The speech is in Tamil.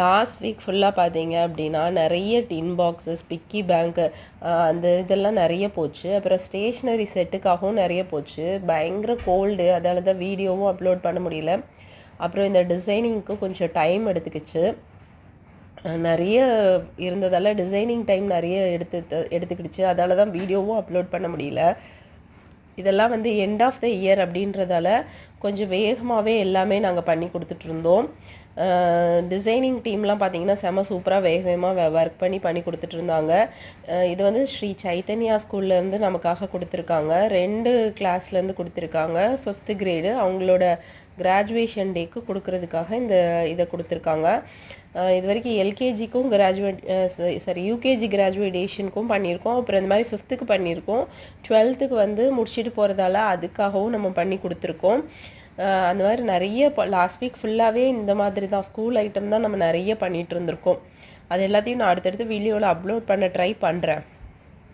லாஸ்ட் வீக் ஃபுல்லாக பார்த்தீங்க அப்படின்னா நிறைய டின் பாக்ஸஸ் பிக்கி பேங்க்கு அந்த இதெல்லாம் நிறைய போச்சு. அப்புறம் ஸ்டேஷ்னரி செட்டுக்காகவும் நிறைய போச்சு. பயங்கர கோல்டு, அதால தான் வீடியோவும் அப்லோட் பண்ண முடியல. அப்புறம் இந்த டிசைனிங்க்கு கொஞ்சம் டைம் எடுத்துக்கிச்சு. நிறைய இருந்ததால் டிசைனிங் டைம் நிறைய எடுத்துக்கிடுச்சு. அதால தான் வீடியோவும் அப்லோட் பண்ண முடியல. இதெல்லாம் வந்து எண்ட் ஆஃப் த இயர் அப்படின்றதால கொஞ்சம் வேகமாகவே எல்லாமே நாங்கள் பண்ணி கொடுத்துட்ருந்தோம். டிசைனிங் டீம்லாம் பார்த்தீங்கன்னா செம சூப்பராக வேகமாக ஒர்க் பண்ணி கொடுத்துட்டு இருந்தாங்க. இது வந்து ஸ்ரீ சைத்தன்யா ஸ்கூல்லேருந்து நமக்காக கொடுத்துருக்காங்க. 2 கிளாஸ்லேருந்து கொடுத்துருக்காங்க. 5th கிரேடு அவங்களோட கிராஜுவேஷன் டேக்கு கொடுக்கறதுக்காக இதை கொடுத்துருக்காங்க. இது வரைக்கும் எல்கேஜிக்கும் யூகேஜி கிராஜுவேஷனுக்கும் பண்ணியிருக்கோம். அப்புறம் இந்த மாதிரி 5th பண்ணியிருக்கோம். 12th வந்து முடிச்சுட்டு போகிறதால அதுக்காகவும் நம்ம பண்ணி கொடுத்துருக்கோம். அந்த மாதிரி நிறைய லாஸ்ட் வீக் ஃபுல்லாகவே இந்த மாதிரி தான் ஸ்கூல் ஐட்டம் தான் நம்ம நிறைய பண்ணிகிட்டு இருந்திருக்கோம். அது எல்லாத்தையும் நான் அடுத்தடுத்து வீடியோவில் அப்லோட் பண்ண ட்ரை பண்ணுறேன்.